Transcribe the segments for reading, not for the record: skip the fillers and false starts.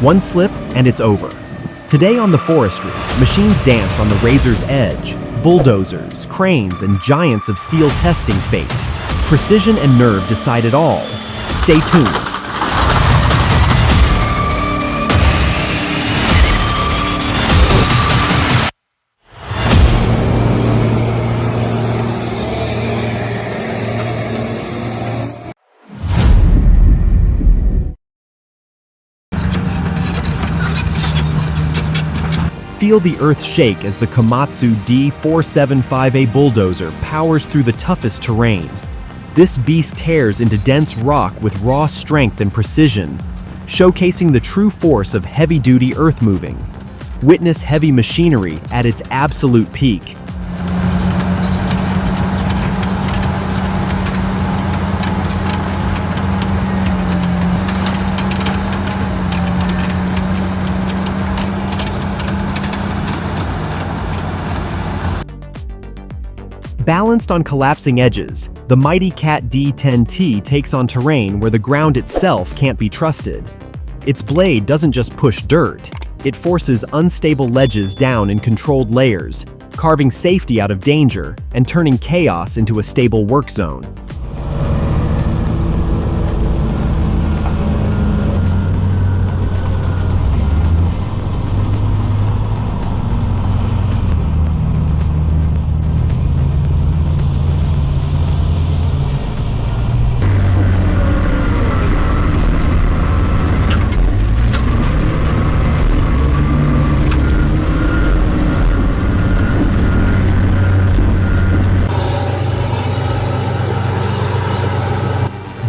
One slip and it's over. Today on the Forestry, machines dance on the razor's edge. Bulldozers, cranes, and giants of steel testing fate. Precision and nerve decide it all. Stay tuned. Feel the earth shake as the Komatsu D475A bulldozer powers through the toughest terrain. This beast tears into dense rock with raw strength and precision, showcasing the true force of heavy-duty earthmoving. Witness heavy machinery at its absolute peak. Balanced on collapsing edges, the mighty Cat D10T takes on terrain where the ground itself can't be trusted. Its blade doesn't just push dirt, it forces unstable ledges down in controlled layers, carving safety out of danger and turning chaos into a stable work zone.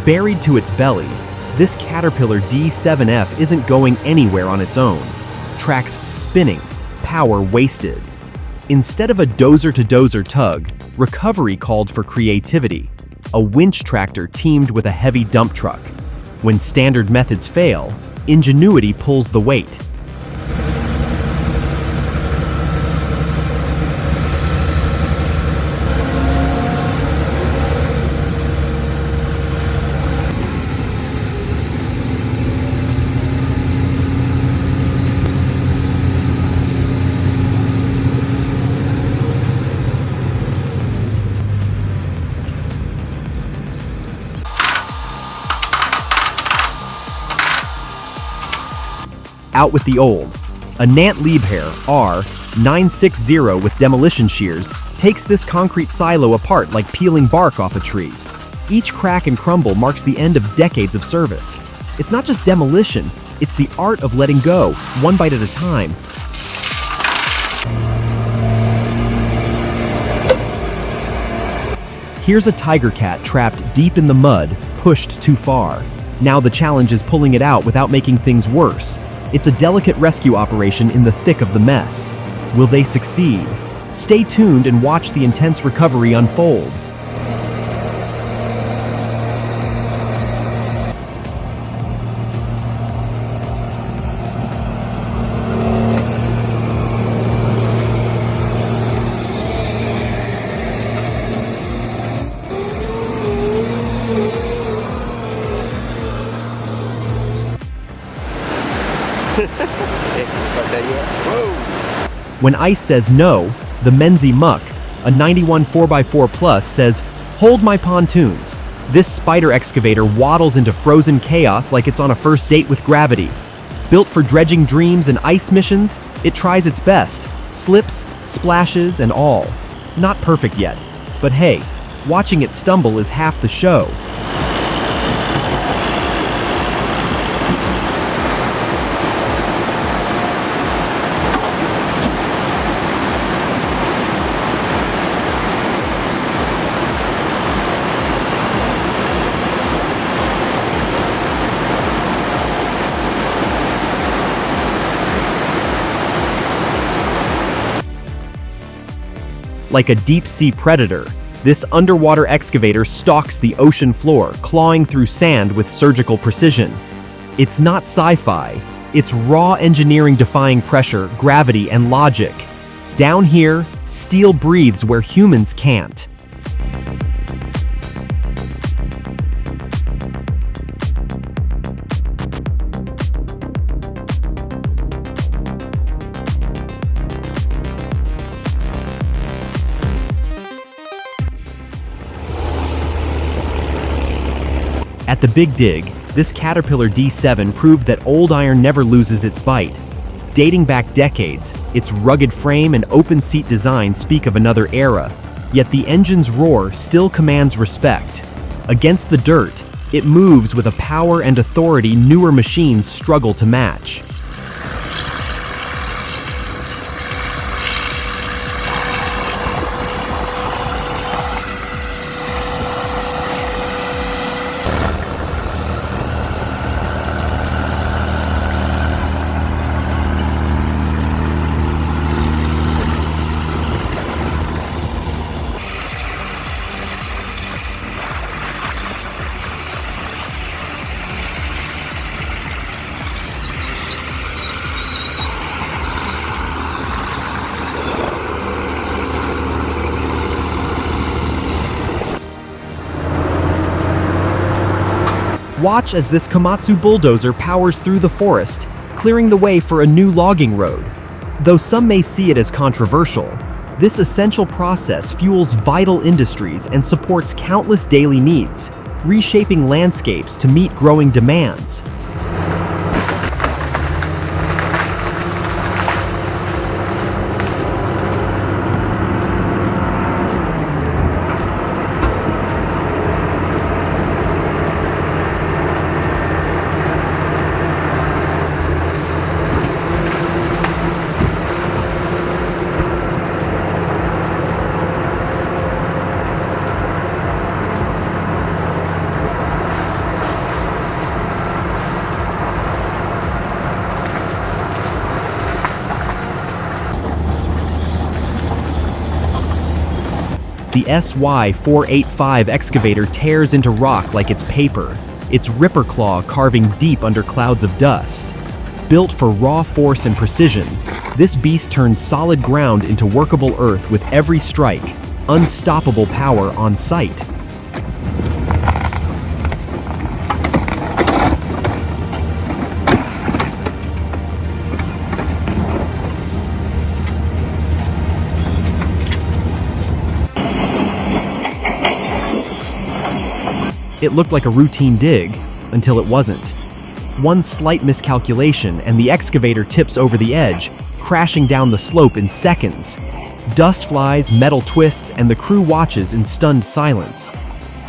Buried to its belly, this Caterpillar D7F isn't going anywhere on its own. Tracks spinning, power wasted. Instead of a dozer-to-dozer tug, recovery called for creativity. A winch tractor teamed with a heavy dump truck. When standard methods fail, ingenuity pulls the weight. Out with the old. A Nant Liebherr R960 with demolition shears takes this concrete silo apart like peeling bark off a tree. Each crack and crumble marks the end of decades of service. It's not just demolition, it's the art of letting go, one bite at a time. Here's a tiger cat trapped deep in the mud, pushed too far. Now the challenge is pulling it out without making things worse. It's a delicate rescue operation in the thick of the mess. Will they succeed? Stay tuned and watch the intense recovery unfold. When ice says no, the Menzie Muck, a 91 4x4 Plus, says, "Hold my pontoons." This spider excavator waddles into frozen chaos like it's on a first date with gravity. Built for dredging dreams and ice missions, it tries its best. Slips, splashes, and all. Not perfect yet, but hey, watching it stumble is half the show. Like a deep-sea predator, this underwater excavator stalks the ocean floor, clawing through sand with surgical precision. It's not sci-fi, it's raw engineering defying pressure, gravity, and logic. Down here, steel breathes where humans can't. At the Big Dig, this Caterpillar D7 proved that old iron never loses its bite. Dating back decades, its rugged frame and open seat design speak of another era, yet the engine's roar still commands respect. Against the dirt, it moves with a power and authority newer machines struggle to match. Watch as this Komatsu bulldozer powers through the forest, clearing the way for a new logging road. Though some may see it as controversial, this essential process fuels vital industries and supports countless daily needs, reshaping landscapes to meet growing demands. The SY-485 excavator tears into rock like it's paper, its ripper claw carving deep under clouds of dust. Built for raw force and precision, this beast turns solid ground into workable earth with every strike, unstoppable power on site. It looked like a routine dig, until it wasn't. One slight miscalculation and the excavator tips over the edge, crashing down the slope in seconds. Dust flies, metal twists, and the crew watches in stunned silence.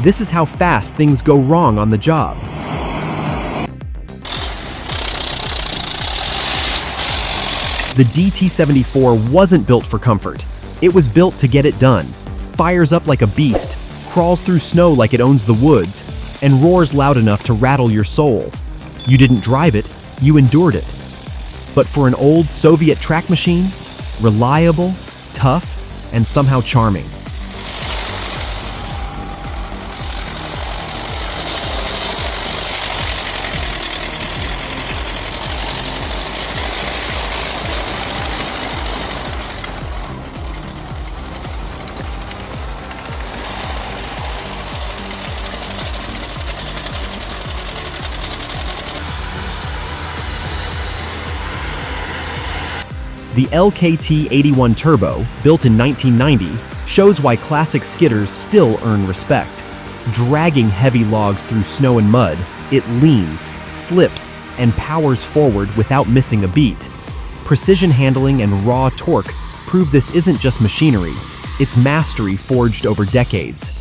This is how fast things go wrong on the job. The DT-74 wasn't built for comfort. It was built to get it done. Fires up like a beast, crawls through snow like it owns the woods, and roars loud enough to rattle your soul. You didn't drive it, you endured it. But for an old Soviet track machine, reliable, tough, and somehow charming. The LKT-81 Turbo, built in 1990, shows why classic skidders still earn respect. Dragging heavy logs through snow and mud, it leans, slips, and powers forward without missing a beat. Precision handling and raw torque prove this isn't just machinery, it's mastery forged over decades.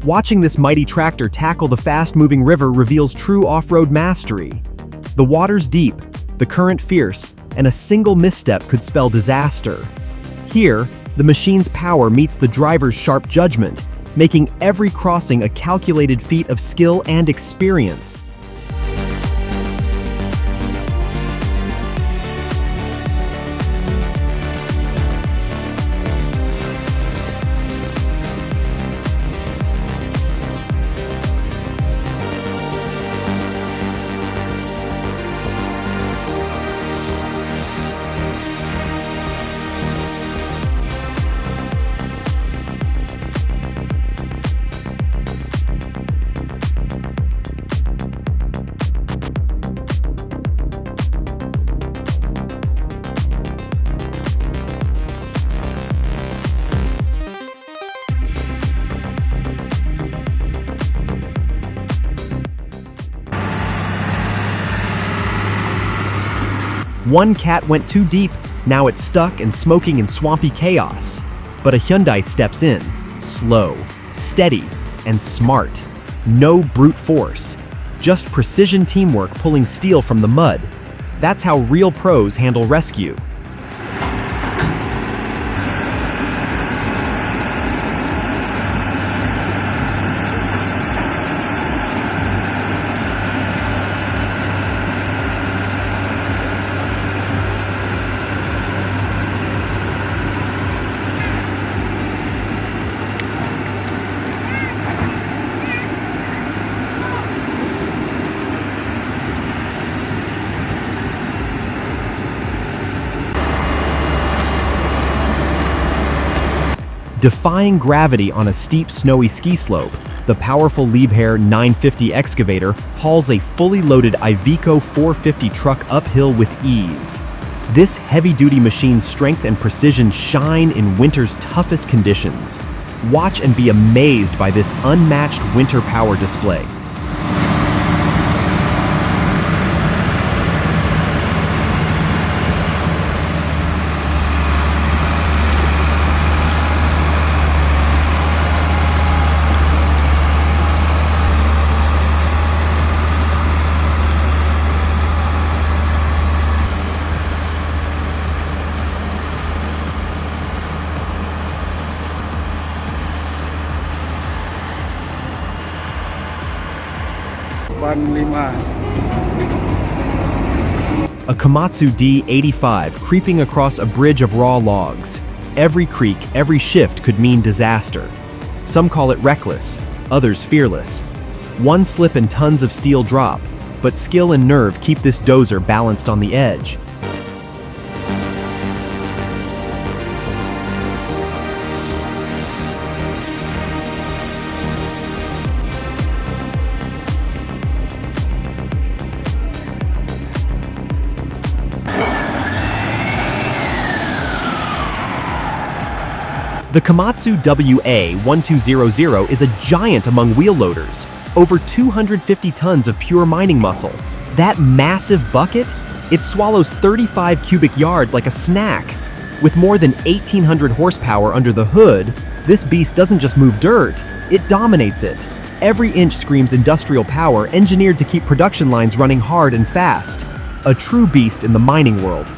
Watching this mighty tractor tackle the fast-moving river reveals true off-road mastery. The water's deep, the current fierce, and a single misstep could spell disaster. Here, the machine's power meets the driver's sharp judgment, making every crossing a calculated feat of skill and experience. One cat went too deep, now it's stuck and smoking in swampy chaos. But a Hyundai steps in, slow, steady, and smart. No brute force, just precision teamwork pulling steel from the mud. That's how real pros handle rescue. Defying gravity on a steep, snowy ski slope, the powerful Liebherr 950 excavator hauls a fully loaded Iveco 450 truck uphill with ease. This heavy-duty machine's strength and precision shine in winter's toughest conditions. Watch and be amazed by this unmatched winter power display. A Komatsu D85 creeping across a bridge of raw logs. Every creak, every shift could mean disaster. Some call it reckless, others fearless. One slip and tons of steel drop, but skill and nerve keep this dozer balanced on the edge. The Komatsu WA1200 is a giant among wheel loaders, over 250 tons of pure mining muscle. That massive bucket? It swallows 35 cubic yards like a snack. With more than 1,800 horsepower under the hood, this beast doesn't just move dirt, it dominates it. Every inch screams industrial power engineered to keep production lines running hard and fast. A true beast in the mining world.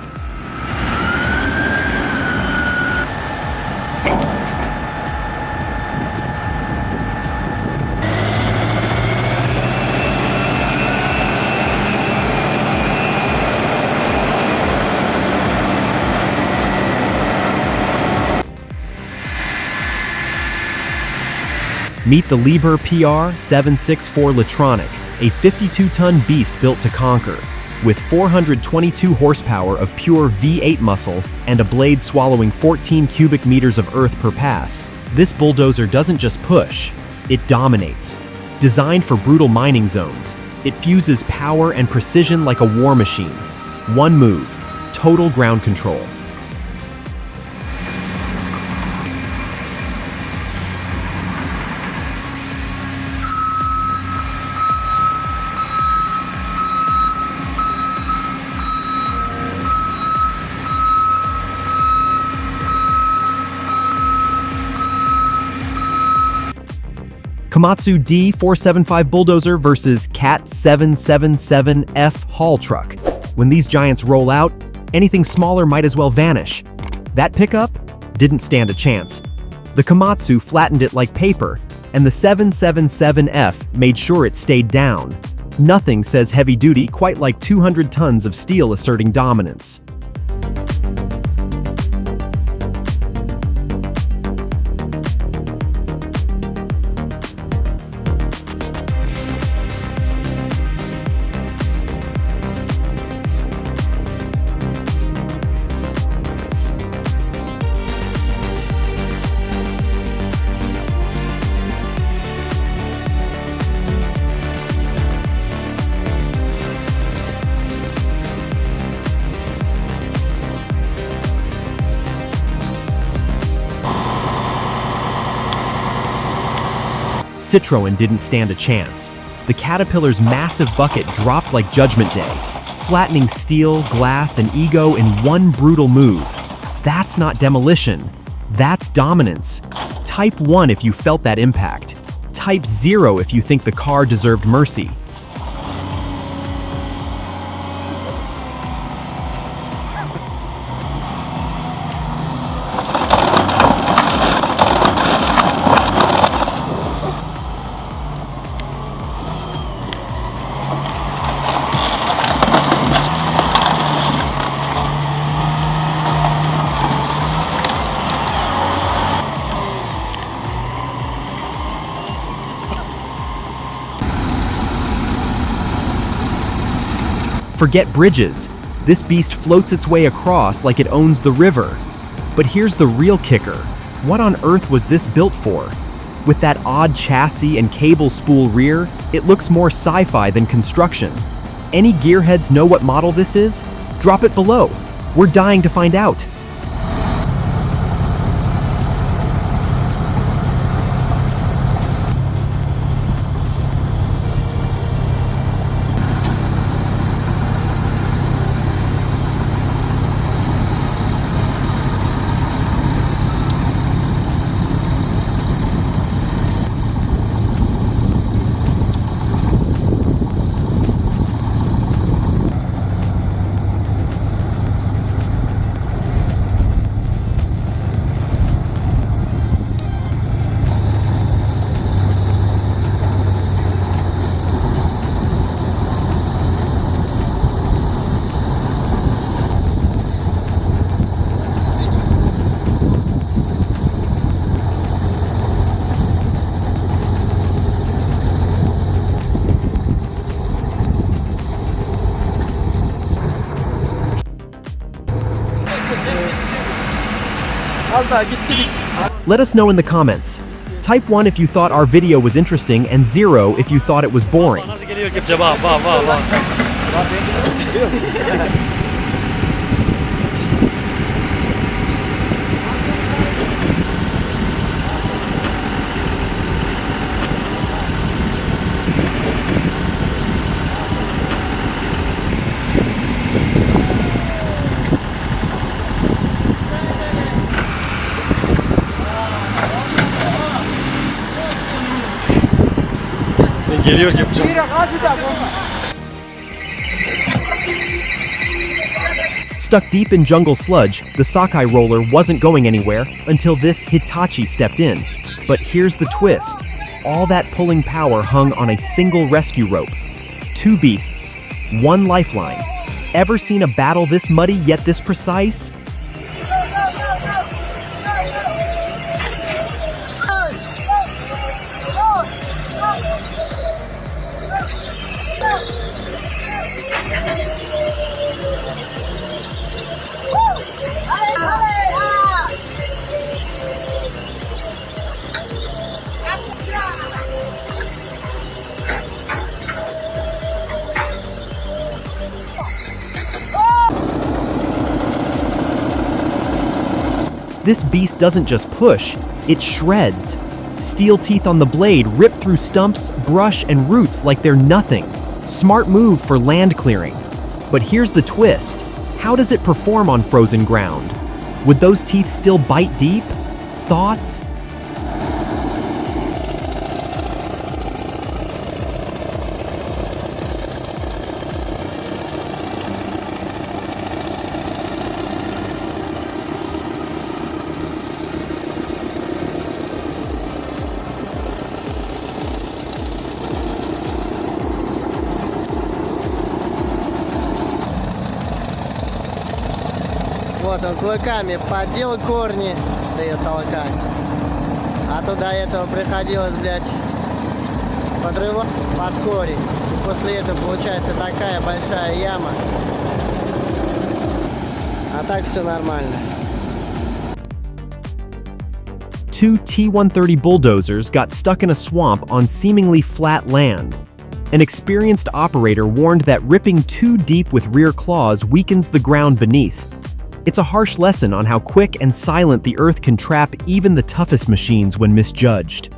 Meet the Liebherr PR764 Latronic, a 52-ton beast built to conquer. With 422 horsepower of pure V8 muscle and a blade swallowing 14 cubic meters of earth per pass, this bulldozer doesn't just push, it dominates. Designed for brutal mining zones, it fuses power and precision like a war machine. One move, total ground control. Komatsu D475 Bulldozer versus Cat 777F haul truck. When these giants roll out, anything smaller might as well vanish. That pickup didn't stand a chance. The Komatsu flattened it like paper, and the 777F made sure it stayed down. Nothing says heavy duty quite like 200 tons of steel asserting dominance. Citroën didn't stand a chance. The Caterpillar's massive bucket dropped like Judgment Day. flattening steel, glass, and ego in one brutal move. That's not demolition. That's dominance. Type 1 if you felt that impact. Type 0 if you think the car deserved mercy. Forget bridges. This beast floats its way across like it owns the river. But here's the real kicker. What on earth was this built for? With that odd chassis and cable spool rear, it looks more sci-fi than construction. Any gearheads know what model this is? Drop it below. We're dying to find out. Let us know in the comments. Type 1 if you thought our video was interesting and 0 if you thought it was boring. Stuck deep in jungle sludge, the Sakai roller wasn't going anywhere until this Hitachi stepped in. But here's the twist. All that pulling power hung on a single rescue rope. 2 beasts, 1 lifeline. Ever seen a battle this muddy yet this precise? This beast doesn't just push, it shreds. Steel teeth on the blade rip through stumps, brush, and roots like they're nothing. Smart move for land clearing. But here's the twist. How does it perform on frozen ground? Would those teeth still bite deep? Thoughts? Вот он клыками поддел корни, да ее толкать. А то до этого приходилось, блядь, подрывать под корень. И после этого получается такая большая яма. А так все нормально. 2 T-130 bulldozers got stuck in a swamp on seemingly flat land. An experienced operator warned that ripping too deep with rear claws weakens the ground beneath. It's a harsh lesson on how quick and silent the earth can trap even the toughest machines when misjudged.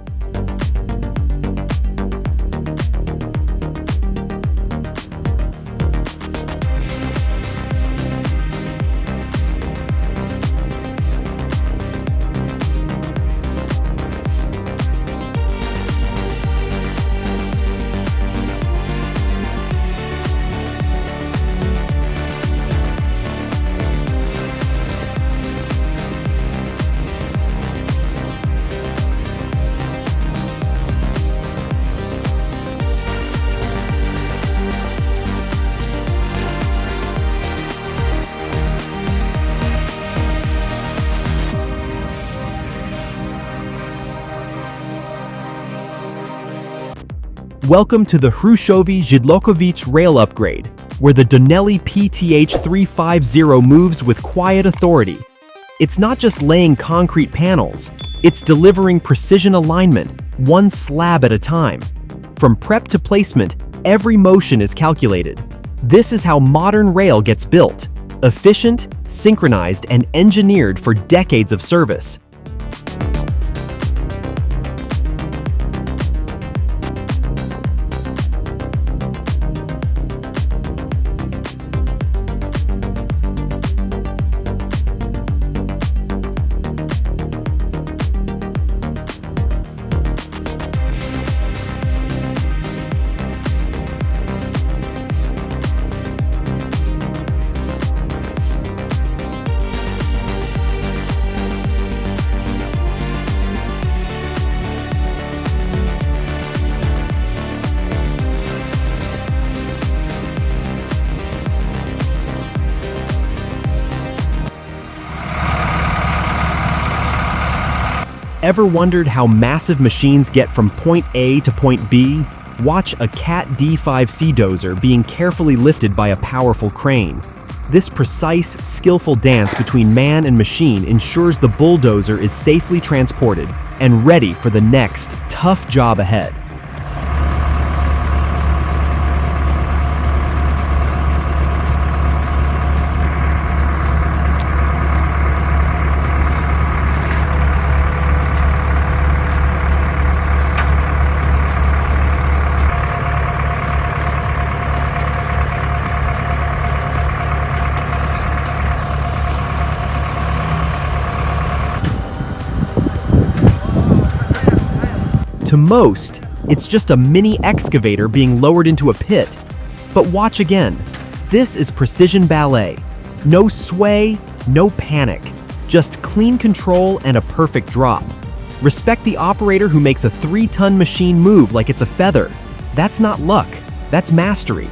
Welcome to the Hrushevy-Zhidlokovich rail upgrade, where the Donnelly PTH 350 moves with quiet authority. It's not just laying concrete panels, it's delivering precision alignment, one slab at a time. From prep to placement, every motion is calculated. This is how modern rail gets built: efficient, synchronized, and engineered for decades of service. Ever wondered how massive machines get from point A to point B? Watch a Cat D5C dozer being carefully lifted by a powerful crane. This precise, skillful dance between man and machine ensures the bulldozer is safely transported and ready for the next tough job ahead. To most, it's just a mini excavator being lowered into a pit. But watch again. This is precision ballet. No sway, no panic. Just clean control and a perfect drop. Respect the operator who makes a 3-ton machine move like it's a feather. That's not luck, that's mastery.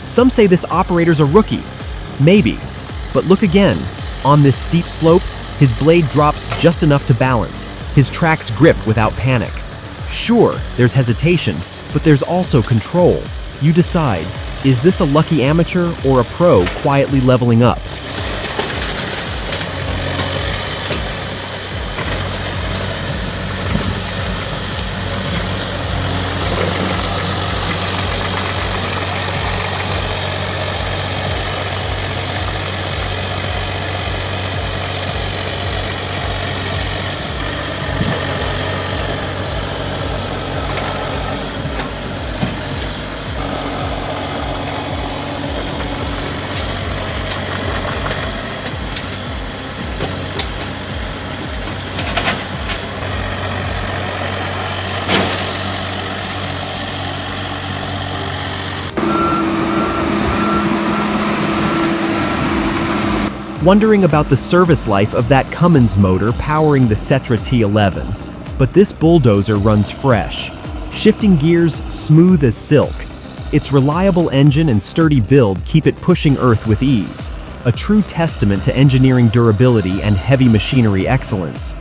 Some say this operator's a rookie. Maybe. But look again. On this steep slope, his blade drops just enough to balance. His tracks grip without panic. Sure, there's hesitation, but there's also control. You decide, is this a lucky amateur or a pro quietly leveling up? Wondering about the service life of that Cummins motor powering the Setra T11. But this bulldozer runs fresh. Shifting gears smooth as silk. Its reliable engine and sturdy build keep it pushing earth with ease. A true testament to engineering durability and heavy machinery excellence.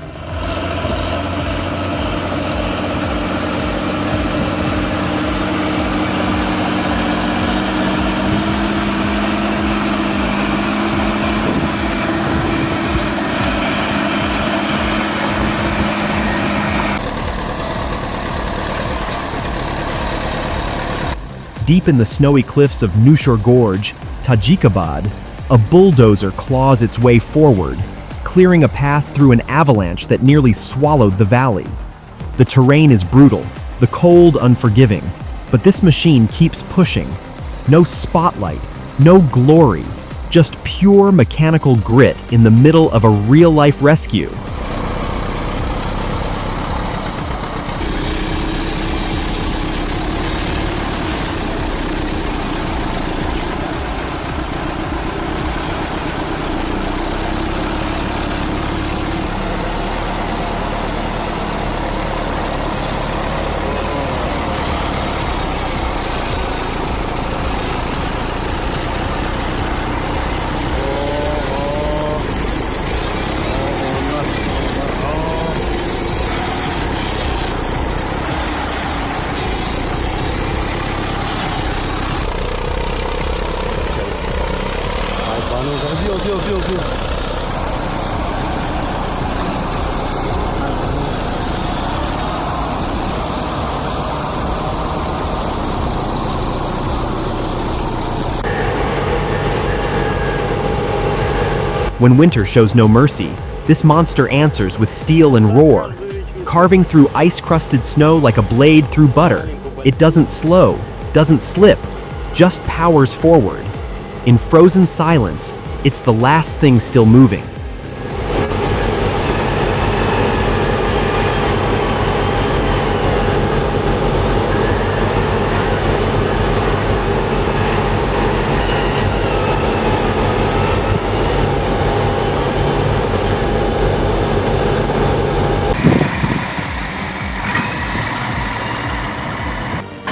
Deep in the snowy cliffs of Nushur Gorge, Tajikabad, a bulldozer claws its way forward, clearing a path through an avalanche that nearly swallowed the valley. The terrain is brutal, the cold unforgiving, but this machine keeps pushing. No spotlight, no glory, just pure mechanical grit in the middle of a real-life rescue. Бил. When winter shows no mercy, this monster answers with steel and roar. Carving through ice-crusted snow like a blade through butter, it doesn't slow, doesn't slip, just powers forward. In frozen silence, it's the last thing still moving.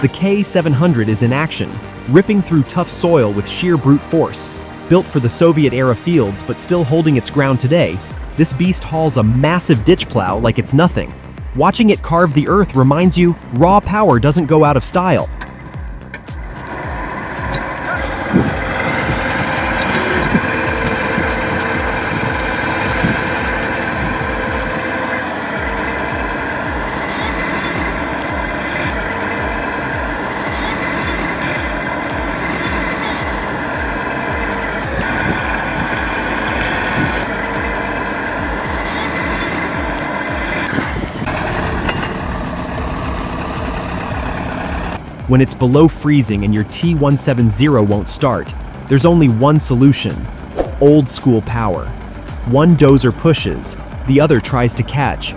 The K-700 is in action, ripping through tough soil with sheer brute force. Built for the Soviet-era fields but still holding its ground today, this beast hauls a massive ditch plow like it's nothing. Watching it carve the earth reminds you, raw power doesn't go out of style. When it's below freezing and your T-170 won't start, there's only one solution: old school power. One dozer pushes, the other tries to catch.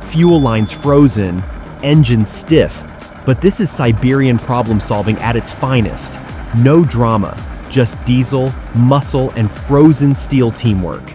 Fuel lines frozen, engines stiff, but this is Siberian problem solving at its finest. No drama, just diesel, muscle, and frozen steel teamwork.